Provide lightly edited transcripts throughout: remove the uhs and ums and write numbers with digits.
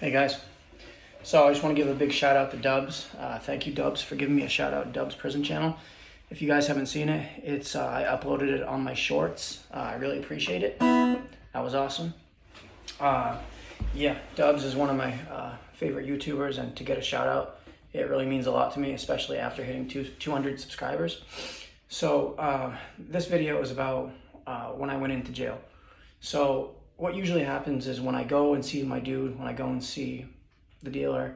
Hey guys, so I just want to give a big shout out to Dubs. Thank you, Dubs, for giving me a shout out. Dubs Prison Channel. If you guys haven't seen it, it's I uploaded it on my shorts. I really appreciate it. That was awesome. Yeah, Dubs is one of my favorite YouTubers, and to get a shout out, it really means a lot to me, especially after hitting 200 subscribers. So this video is about when I went into jail. So what usually happens is when I go and see my dude, when I go and see the dealer,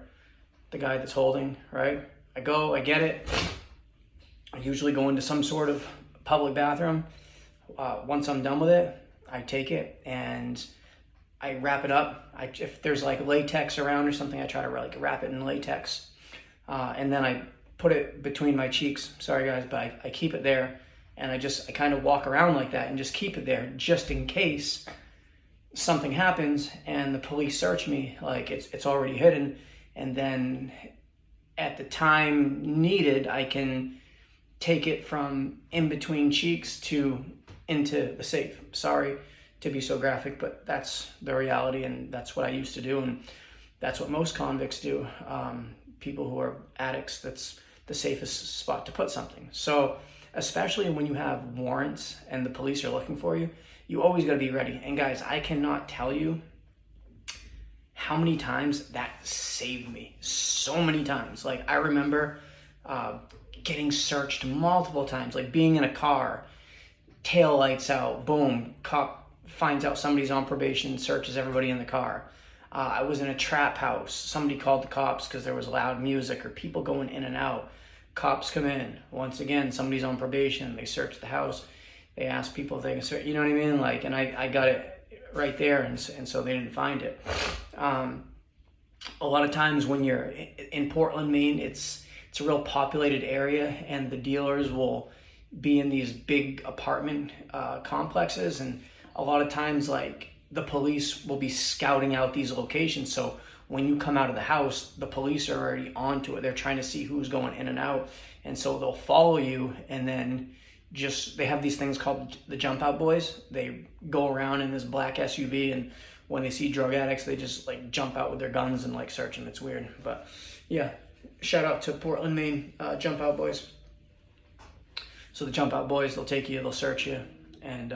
the guy that's holding, right? I go, I get it. I usually go into some sort of public bathroom. Once I'm done with it, I take it and I wrap it up. If there's like latex around or something, I try to like wrap it in latex. And then I put it between my cheeks. Sorry guys, but I keep it there. And I kind of walk around like that and just keep it there just in case something happens and the police search me. Like it's already hidden. And then at the time needed, I can take it from in between cheeks to into the safe. Sorry to be so graphic, but that's the reality, and that's what I used to do, and that's what most convicts do. People who are addicts, that's the safest spot to put something. So especially when you have warrants and the police are looking for you, you always got to be ready. And guys, I cannot tell you how many times that saved me. So many times. Like I remember getting searched multiple times, like being in a car, tail lights out, boom, cop finds out somebody's on probation, searches everybody in the car. I was in a trap house. Somebody called the cops because there was loud music or people going in and out. Cops come in. Once again, somebody's on probation. They search the house. They ask people if they can search. You know what I mean? Like, and I got it right there, and so they didn't find it. A lot of times when you're in Portland, Maine, it's a real populated area, and the dealers will be in these big apartment complexes, and a lot of times like the police will be scouting out these locations. So when you come out of the house, the police are already onto it. They're trying to see who's going in and out, and so they'll follow you, and then they have these things called the jump out boys. They go around in this black SUV, and when they see drug addicts, they just like jump out with their guns and like search them. It's weird, but yeah, shout out to Portland, Maine, jump out boys. So the jump out boys, they'll take you, they'll search you, and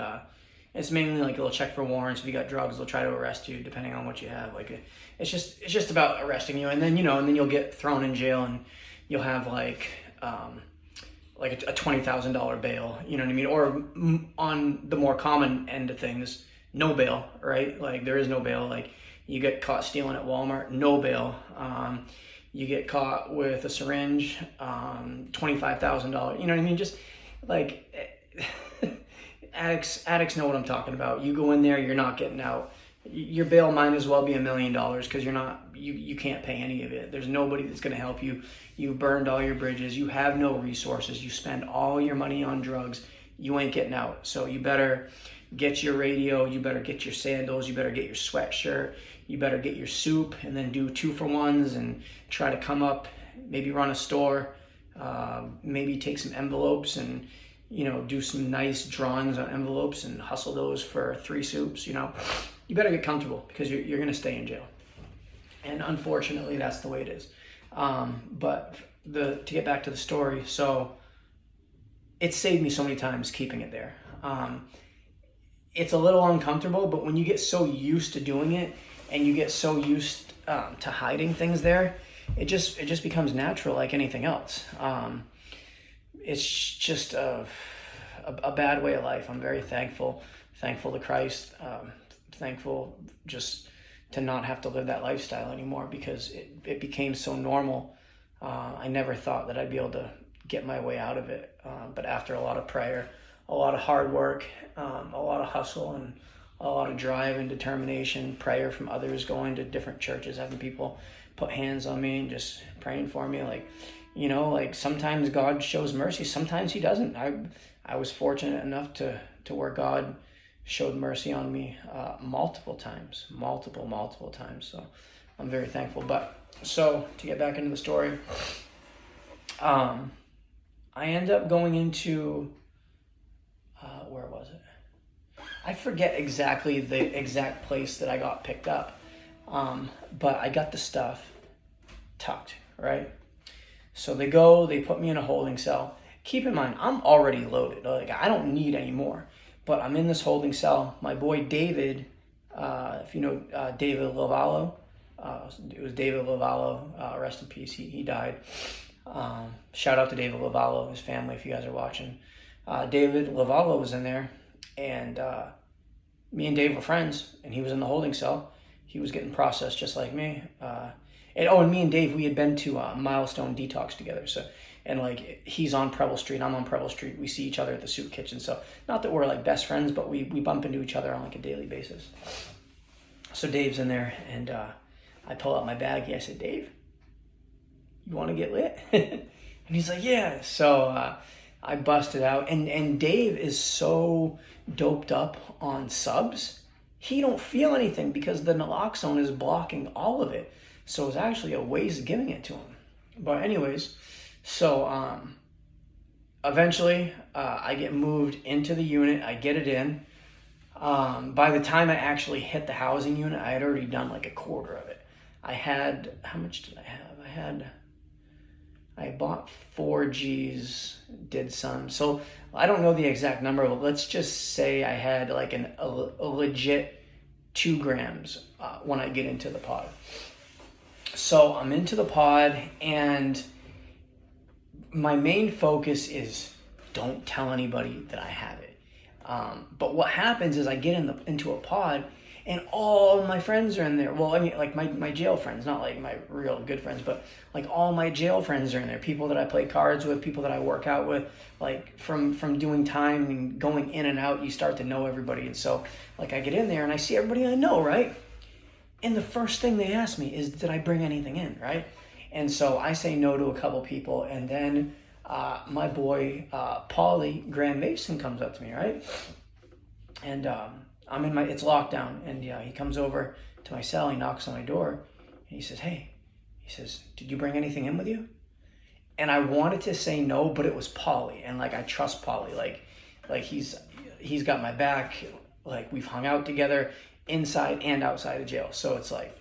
it's mainly like they'll check for warrants. If you got drugs, they'll try to arrest you depending on what you have. Like it's just about arresting you, and then you'll get thrown in jail, and you'll have like a $20,000 bail. You know what I mean? Or on the more common end of things, no bail, right? Like there is no bail. Like you get caught stealing at Walmart, no bail. You get caught with a syringe, $25,000. You know what I mean? Just like addicts know what I'm talking about. You go in there, you're not getting out. Your bail might as well be $1 million because you can't pay any of it. There's nobody that's going to help you. You've burned all your bridges. You have no resources. You spend all your money on drugs. You ain't getting out. So you better get your radio. You better get your sandals. You better get your sweatshirt. You better get your soup, and then do 2-for-1s and try to come up, maybe run a store, maybe take some envelopes and do some nice drawings on envelopes and hustle those for 3 soups. You better get comfortable because you're going to stay in jail. And unfortunately, that's the way it is. But to get back to the story, so it saved me so many times keeping it there. It's a little uncomfortable, but when you get so used to doing it and you get so used to hiding things there, it just becomes natural like anything else. It's just a bad way of life. I'm very thankful to Christ, thankful just to not have to live that lifestyle anymore because it became so normal. I never thought that I'd be able to get my way out of it. But after a lot of prayer, a lot of hard work, a lot of hustle, and a lot of drive and determination, prayer from others, going to different churches, having people put hands on me and just praying for me. Like sometimes God shows mercy, sometimes he doesn't. I was fortunate enough to where God showed mercy on me multiple times. So I'm very thankful. But so to get back into the story, I ended up going into, where was it? I forget exactly the exact place that I got picked up. But I got the stuff tucked, right? So they put me in a holding cell. Keep in mind, I'm already loaded. Like, I don't need any more. But I'm in this holding cell. My boy David, if you know David Lavallo, it was David Lavallo, rest in peace, he died. Shout out to David Lavallo, his family, if you guys are watching. David Lavallo was in there, and me and Dave were friends, and he was in the holding cell. He was getting processed just like me. And me and Dave, we had been to Milestone Detox together. So, and like, he's on Preble Street, I'm on Preble Street. We see each other at the soup kitchen. So not that we're like best friends, but we bump into each other on like a daily basis. So Dave's in there, and I pull out my baggie. I said, Dave, you want to get lit? And he's like, yeah. So I busted out, and Dave is so doped up on subs, he don't feel anything because the naloxone is blocking all of it. So it's actually a waste of giving it to him. But anyways, so eventually I get moved into the unit. I get it in. By the time I actually hit the housing unit, I had already done like a quarter of it. I had, how much did I have? I bought 4 Gs, did some. So I don't know the exact number, but let's just say I had like a legit 2 grams when I get into the pod. So I'm into the pod, and my main focus is don't tell anybody that I have it. But what happens is I get into a pod, and all my friends are in there. Well, I mean, like my jail friends, not like my real good friends, but like all my jail friends are in there. People that I play cards with, people that I work out with, like from doing time and going in and out, you start to know everybody. And so like I get in there and I see everybody I know, right? And the first thing they ask me is, did I bring anything in, right? And so I say no to a couple people, and then my boy Paulie Graham Mason comes up to me, right? And I'm in it's locked down, and he comes over to my cell, he knocks on my door, and he says, hey, he says, did you bring anything in with you? And I wanted to say no, but it was Paulie, and like I trust Paulie, like he's got my back, like we've hung out together inside and outside of jail. So it's like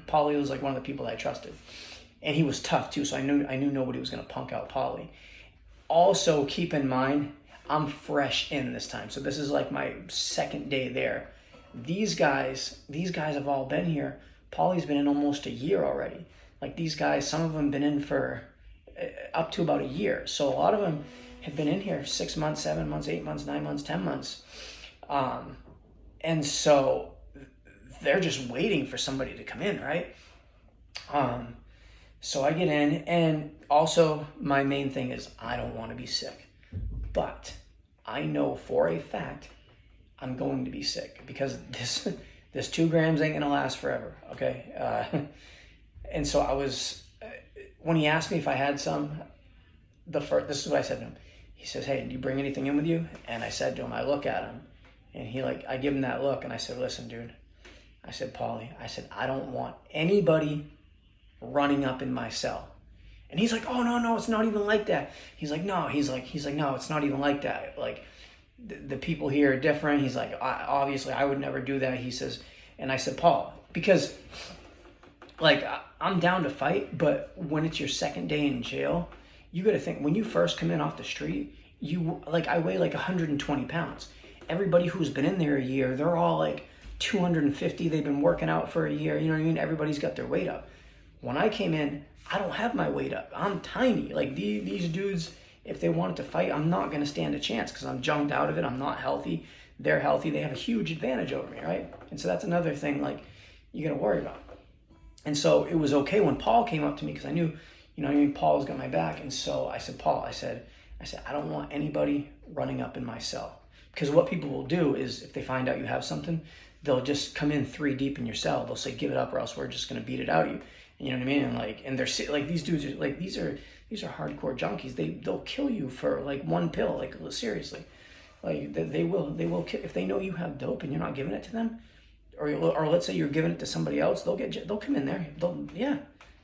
Paulie was like one of the people that I trusted, and he was tough too. So I knew nobody was gonna punk out Paulie. Also, keep in mind, I'm fresh in this time. So this is like my second day there. These guys have all been here. Paulie's been in almost a year already. Like these guys, some of them been in for up to about a year. So a lot of them have been in here 6 months, 7 months, 8 months, 9 months, 10 months. And so they're just waiting for somebody to come in, right? So I get in, and also my main thing is I don't want to be sick. But I know for a fact I'm going to be sick because this 2 grams ain't gonna last forever, okay? And so I was, when he asked me if I had some, this is what I said to him. He says, hey, do you bring anything in with you? And I said to him, I look at him, and I give him that look, and I said, listen, dude. I said, Paulie, I said, I don't want anybody running up in my cell. And he's like, oh, no, it's not even like that. He's like, no, no, it's not even like that. Like, the people here are different. He's like, obviously, I would never do that. He says, and I said, Paul, because, like, I'm down to fight, but when it's your second day in jail, you got to think, when you first come in off the street, I weigh like 120 pounds. Everybody who's been in there a year, they're all like 250. They've been working out for a year. You know what I mean? Everybody's got their weight up. When I came in, I don't have my weight up. I'm tiny. Like these dudes, if they wanted to fight, I'm not going to stand a chance because I'm junked out of it. I'm not healthy. They're healthy. They have a huge advantage over me, right? And so that's another thing like you got to worry about. And so it was okay when Paul came up to me because I knew, Paul's got my back. And so I said, Paul, I said, I don't want anybody running up in my cell. Because what people will do is if they find out you have something, they'll just come in 3 deep in your cell. They'll say, give it up or else we're just going to beat it out of you. You know what I mean? And they're like, these dudes are like, these are hardcore junkies. They'll kill you for like 1 pill. Like seriously, like they will kill if they know you have dope and you're not giving it to them, or let's say you're giving it to somebody else. They'll come in there.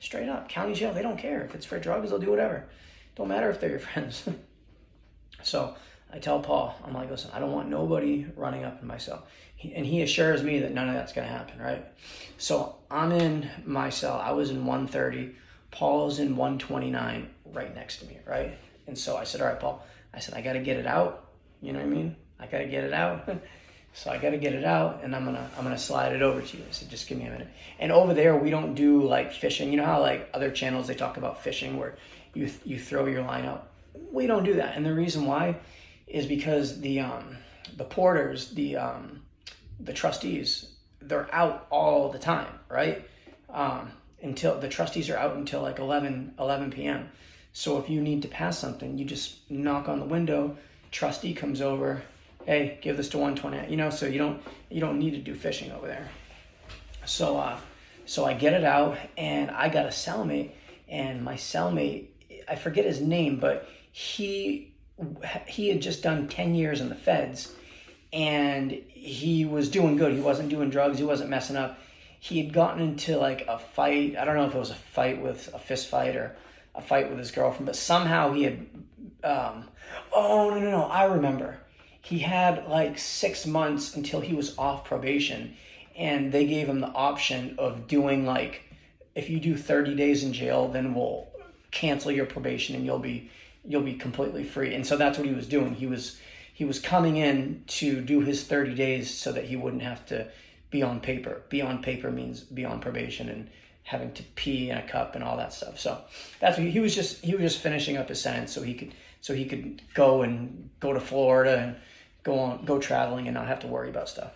Straight up county jail. They don't care if it's for drugs. They'll do whatever. Don't matter if they're your friends. So I tell Paul, I'm like, listen, I don't want nobody running up in my cell. And he assures me that none of that's going to happen, right? So I'm in my cell. I was in 130. Paul's in 129 right next to me, right? And so I said, all right, Paul, I said, I got to get it out. You know what I mean? I got to get it out. So I got to get it out, and I'm gonna slide it over to you. I said, just give me a minute. And over there, we don't do like fishing. You know how like other channels, they talk about fishing where you throw your line out? We don't do that. And the reason why is because the porters, the trustees, they're out all the time, right? Until the trustees are out until like 11 p.m. So if you need to pass something, you just knock on the window, trustee comes over, hey, give this to 120, you know, so you don't need to do fishing over there. So I get it out, and I got a cellmate, and my cellmate, I forget his name, but he had just done 10 years in the feds, and he was doing good. He wasn't doing drugs. He wasn't messing up. He had gotten into like a fight. I don't know if it was a fight with a fist fight or a fight with his girlfriend, but somehow he had, no, I remember. He had like 6 months until he was off probation, and they gave him the option of doing like, if you do 30 days in jail, then we'll cancel your probation and you'll be completely free. And so that's what he was doing. He was coming in to do his 30 days so that he wouldn't have to be on paper. Be on paper means be on probation and having to pee in a cup and all that stuff. So that's what he was just finishing up his sentence so he could go to Florida and go traveling and not have to worry about stuff.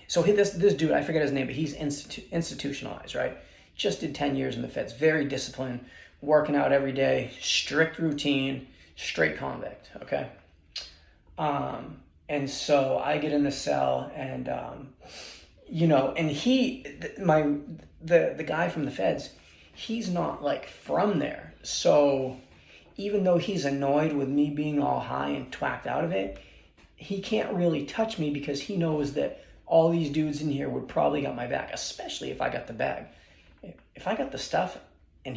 So this dude, I forget his name, but he's institutionalized, right? Just did 10 years in the feds, very disciplined, working out every day, strict routine, straight convict, okay? And so I get in the cell, and and the guy from the feds, he's not like from there. So even though he's annoyed with me being all high and twacked out of it, he can't really touch me because he knows that all these dudes in here would probably got my back, especially if I got the bag. If I got the stuff and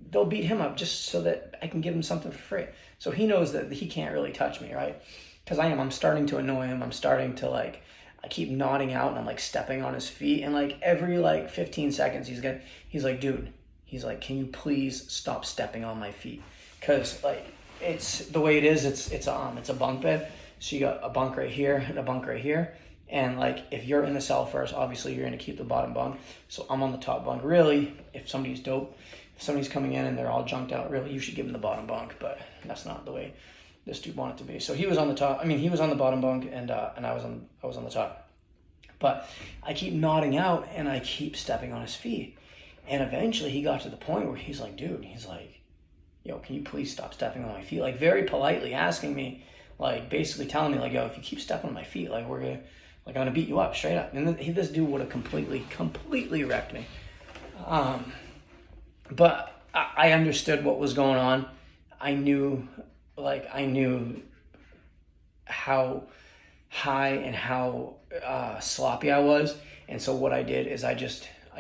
they'll beat him up just so that I can give him something for free. So he knows that he can't really touch me, right? Because I'm starting to annoy him. I'm starting to I keep nodding out and I'm like stepping on his feet. And like every 15 seconds, he's like, dude, he's like, can you please stop stepping on my feet? Because it's the way it is. It's a bunk bed. So you got a bunk right here and a bunk right here. And if you're in the cell first, obviously you're going to keep the bottom bunk. So I'm on the top bunk. Really, if somebody's dope, if somebody's coming in and they're all junked out, really you should give them the bottom bunk. But that's not the way this dude wanted to be. So he was on the top. He was on the bottom bunk, and I was on the top. But I keep nodding out and I keep stepping on his feet. And eventually he got to the point where he's like, dude, he's like, yo, can you please stop stepping on my feet? Very politely asking me, basically telling me yo, if you keep stepping on my feet, I'm gonna beat you up straight up. And this dude would have completely wrecked me. But I understood what was going on. I knew how high and how sloppy I was. And so what I did is I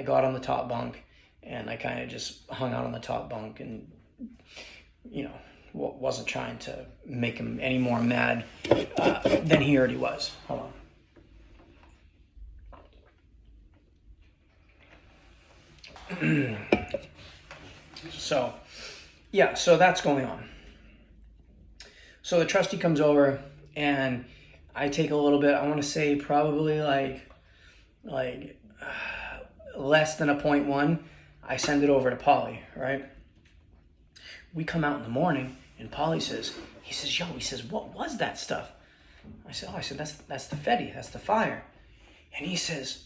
got on the top bunk and I kind of just hung out on the top bunk and, wasn't trying to make him any more mad than he already was. Hold on. So that's going on. So the trustee comes over and I take a little bit, I want to say probably less than a 0.1. I send it over to Polly, right? We come out in the morning and Polly says, what was that stuff? I said, that's the Fetty, that's the fire. And he says,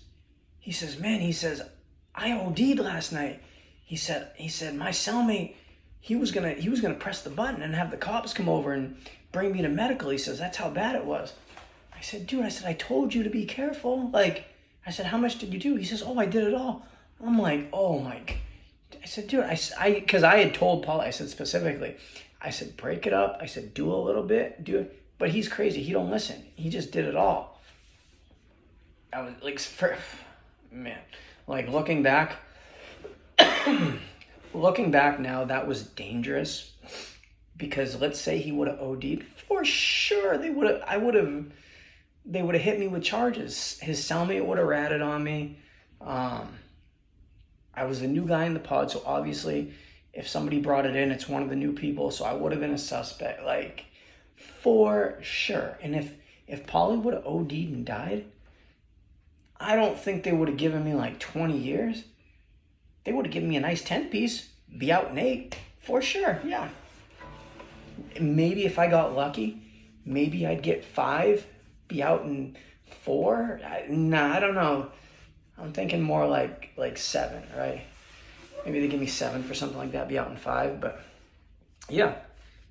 I OD'd last night. He said, my cellmate, he was gonna press the button and have the cops come over and bring me to medical. He says, that's how bad it was. I said, dude, I told you to be careful. I said, how much did you do? He says, oh, I did it all. I'm like, oh my. I said, dude, because I had told Paul, I said specifically, I said, break it up. I said, do a little bit, do it. But he's crazy. He don't listen. He just did it all. I was looking back now, that was dangerous. because let's say he would have OD'd, for sure they would have hit me with charges. His cellmate would have ratted on me. I was the new guy in the pod, so obviously if somebody brought it in, it's one of the new people, so I would have been a suspect, like, for sure. And if Polly would have OD'd and died, I don't think they would have given me like 20 years. They would have given me a nice 10-piece, be out in 8, for sure, yeah. Maybe if I got lucky, maybe I'd get 5, be out in 4. Nah, I don't know. I'm thinking more like 7, right? Maybe they give me 7 for something like that, be out in 5, but yeah.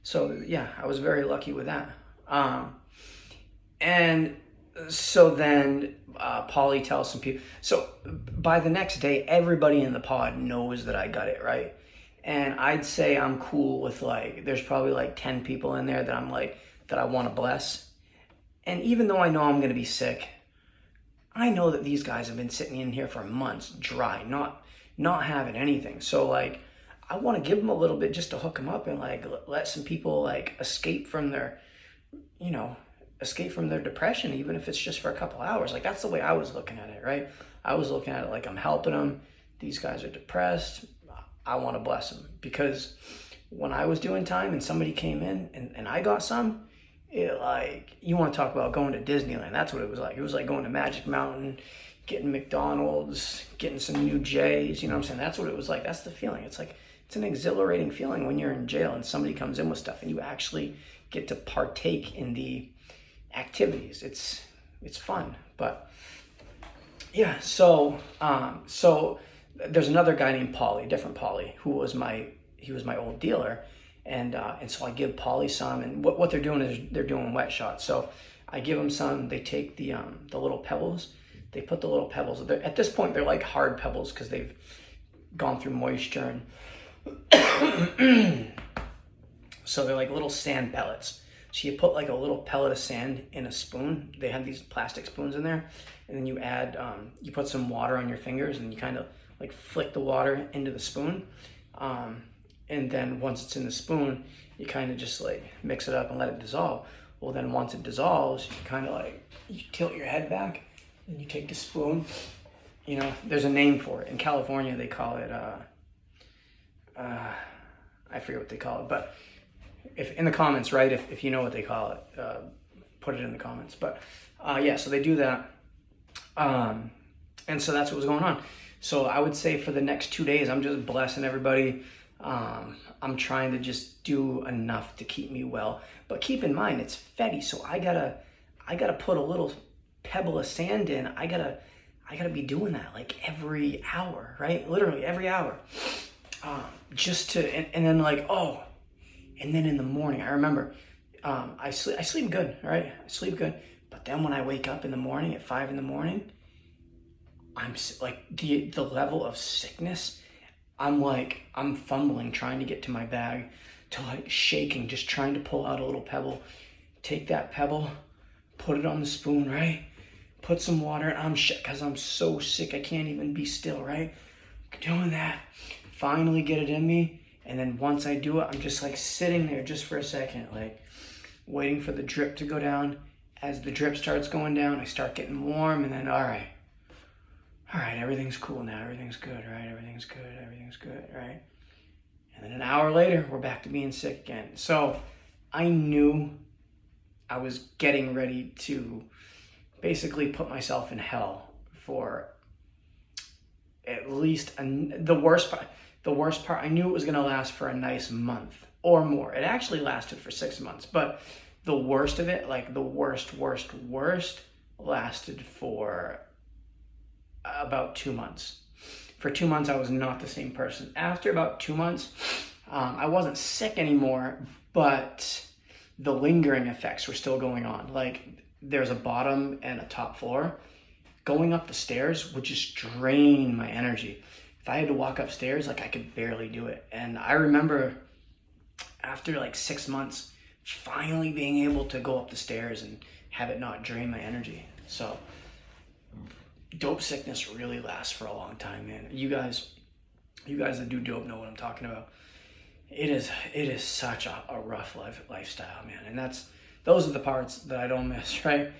So yeah, I was very lucky with that. And so then Paulie tells some people. So by the next day, everybody in the pod knows that I got it, right? And I'd say I'm cool with like, there's probably like 10 people in there that I'm like, that I want to bless. And even though I know I'm going to be sick, I know that these guys have been sitting in here for months, dry, not having anything. So like, I want to give them a little bit just to hook them up and like let some people like escape from their depression, even if it's just for a couple hours. Like, that's the way I was looking at it, right? I was looking at it like, I'm helping them. These guys are depressed. I want to bless them, because when I was doing time and somebody came in and I got some, it, like, you want to talk about going to Disneyland. That's what it was like. It was like going to Magic Mountain, getting McDonald's, getting some new J's, you know what I'm saying? That's what it was like. That's the feeling. It's like, it's an exhilarating feeling when you're in jail and somebody comes in with stuff and you actually get to partake in the activities. It's fun. But yeah, so there's another guy named Paulie, different Paulie, who was my old dealer. And so I give Paulie some, and what they're doing is they're doing wet shots. So I give them some. They take the little pebbles. They put the little pebbles. At this point, they're like hard pebbles because they've gone through moisture, and so they're like little sand pellets. So you put like a little pellet of sand in a spoon. They have these plastic spoons in there, and then you add you put some water on your fingers, and you kind of like flick the water into the spoon. And then once it's in the spoon, you kind of just like mix it up and let it dissolve. Well, then once it dissolves, you kind of like, you tilt your head back and you take the spoon. You know, there's a name for it. In California, they call it, I forget what they call it, but if in the comments, right, if you know what they call it, put it in the comments. But yeah, so they do that. And so that's what was going on. So I would say for the next 2 days, I'm just blessing everybody. I'm trying to just do enough to keep me well, but keep in mind it's Fetty, so I gotta put a little pebble of sand in. I gotta be doing that like every hour, right? Literally every hour, just to, and then like, oh, and then in the morning, I remember, I sleep good, right? I sleep good, but then when I wake up in the morning at 5 in the morning, I'm like, the level of sickness, I'm fumbling, trying to get to my bag, to like shaking, just trying to pull out a little pebble, take that pebble, put it on the spoon, right? Put some water, and I'm because I'm so sick, I can't even be still, right? Doing that, finally get it in me, and then once I do it, I'm just like sitting there just for a second, like waiting for the drip to go down. As the drip starts going down, I start getting warm, and then all right, everything's cool now, everything's good, right? Everything's good, right? And then an hour later, we're back to being sick again. So I knew I was getting ready to basically put myself in hell for at least the worst part. I knew it was going to last for a nice month or more. It actually lasted for 6 months, but the worst of it, like the worst, lasted for about 2 months. For 2 months, I was not the same person. After about 2 months, I wasn't sick anymore, but the lingering effects were still going on. Like, there's a bottom and a top floor. Going up the stairs would just drain my energy. If I had to walk upstairs, like, I could barely do it. And I remember after like 6 months, finally being able to go up the stairs and have it not drain my energy. So dope sickness really lasts for a long time, man. You guys that do dope know what I'm talking about. it is such a rough lifestyle, man. And those are the parts that I don't miss, right?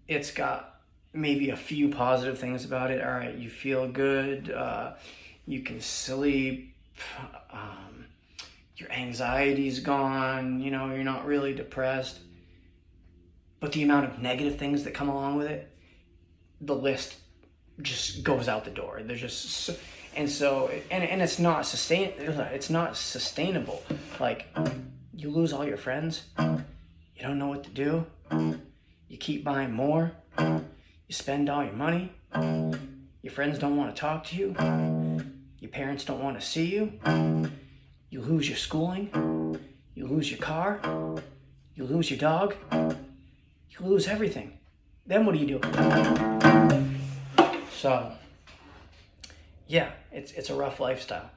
It's got maybe a few positive things about it. All right, you feel good, you can sleep, your anxiety's gone, you're not really depressed. But the amount of negative things that come along with it, the list just goes out the door. There's just and it's not sustainable. Like, you lose all your friends, you don't know what to do, you keep buying more, you spend all your money, your friends don't want to talk to you, your parents don't want to see you, you lose your schooling, you lose your car, you lose your dog, you lose everything. Then what do you do? So, yeah, it's a rough lifestyle.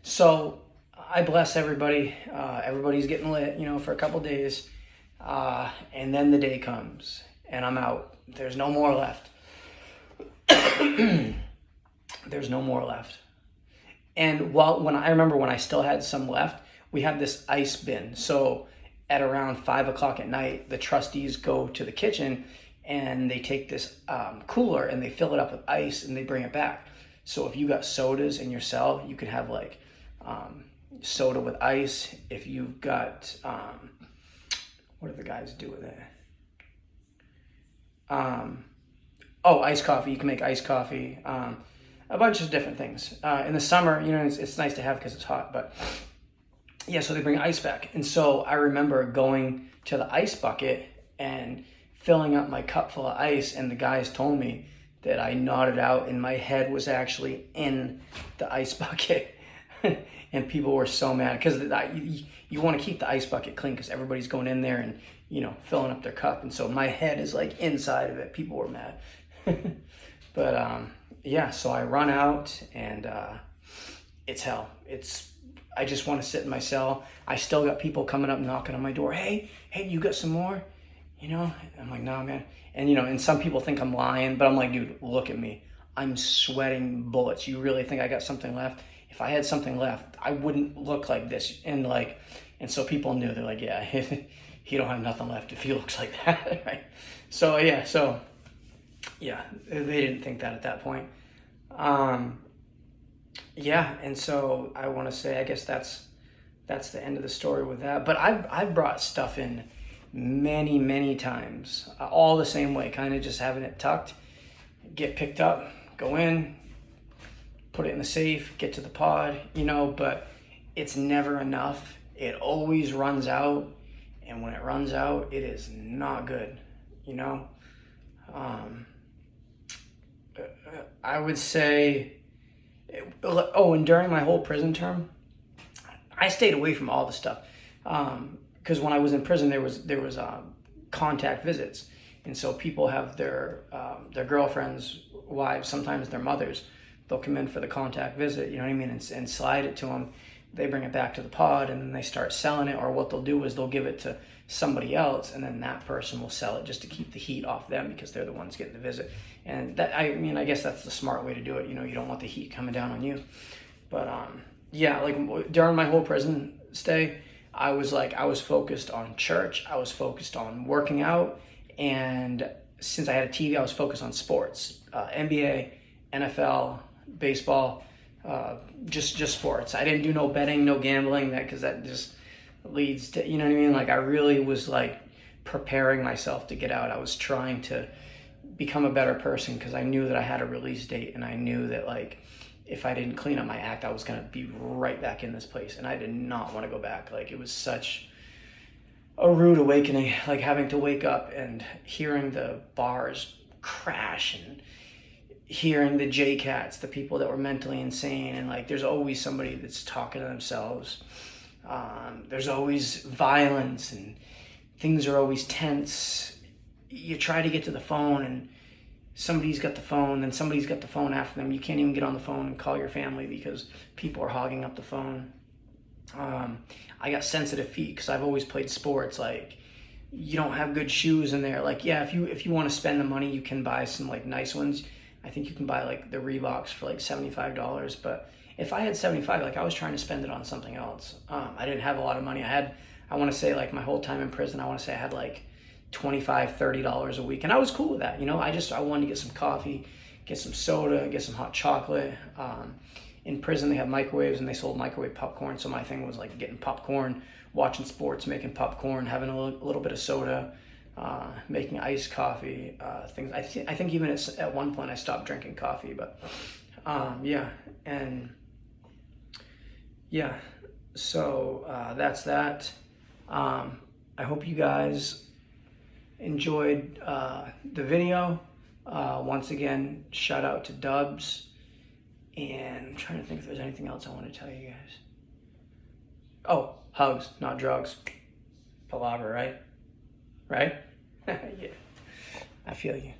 So I bless everybody. Everybody's getting lit, for a couple days. And then the day comes and I'm out. There's no more left. There's no more left. And when I still had some left, we had this ice bin. So at around 5 o'clock at night, the trustees go to the kitchen and they take this cooler and they fill it up with ice and they bring it back. So if you got sodas in your cell, you could have like soda with ice. If you've got, what do the guys do with it? Iced coffee. You can make iced coffee. A bunch of different things. In the summer, it's nice to have because it's hot. But yeah, so they bring ice back. And so I remember going to the ice bucket and filling up my cup full of ice, and the guys told me that I nodded out and my head was actually in the ice bucket. And people were so mad because you want to keep the ice bucket clean because everybody's going in there and, filling up their cup. And so my head is like inside of it. People were mad. But yeah, so I run out and it's hell. I just want to sit in my cell. I still got people coming up knocking on my door. Hey, you got some more? I'm like, nah, man. And some people think I'm lying, but I'm like, dude, look at me. I'm sweating bullets. You really think I got something left? If I had something left, I wouldn't look like this. And so people knew. They're like, yeah, he don't have nothing left if he looks like that, right? So yeah, they didn't think that at that point. Yeah, and so I want to say, I guess that's the end of the story with that. But I've brought stuff in many, many times, all the same way, kind of just having it tucked, get picked up, go in, put it in the safe, get to the pod, but it's never enough. It always runs out, and when it runs out, it is not good, I would say, and during my whole prison term, I stayed away from all the stuff. Because when I was in prison, there was contact visits, and so people have their girlfriends, wives, sometimes their mothers. They'll come in for the contact visit, and slide it to them. They bring it back to the pod, and then they start selling it. Or what they'll do is they'll give it to somebody else, and then that person will sell it just to keep the heat off them because they're the ones getting the visit. And that, I guess that's the smart way to do it. You don't want the heat coming down on you. But yeah, like during my whole prison stay, I was focused on church. I was focused on working out. And since I had a TV, I was focused on sports, NBA, NFL, baseball, just sports. I didn't do no betting, no gambling, because that just leads to, I really was preparing myself to get out. I was trying to become a better person because I knew that I had a release date, and I knew that if I didn't clean up my act, I was going to be right back in this place. And I did not want to go back. It was such a rude awakening, having to wake up and hearing the bars crash and hearing the J-Cats, the people that were mentally insane. And there's always somebody that's talking to themselves. There's always violence and things are always tense. You try to get to the phone and somebody's got the phone, then somebody's got the phone after them. You can't even get on the phone and call your family because people are hogging up the phone. I got sensitive feet because I've always played sports. You don't have good shoes in there. Yeah, if you want to spend the money, you can buy some nice ones. I think you can buy like the Reeboks for like $75. But if I had 75, like I was trying to spend it on something else. I didn't have a lot of money. I want to say like my whole time in prison, I want to say I had like $25, $30 a week. And I was cool with that. You know, I wanted to get some coffee, get some soda, get some hot chocolate. In prison, they have microwaves and they sold microwave popcorn. So my thing was like getting popcorn, watching sports, making popcorn, having a little bit of soda, making iced coffee, things. I think even at one point I stopped drinking coffee, but yeah. And yeah, so that's that. I hope you guys enjoyed the video. Once again, shout out to Dubs. And I'm trying to think if there's anything else I want to tell you guys. Oh, hugs, not drugs. Palaver, right? Right? Yeah, I feel you.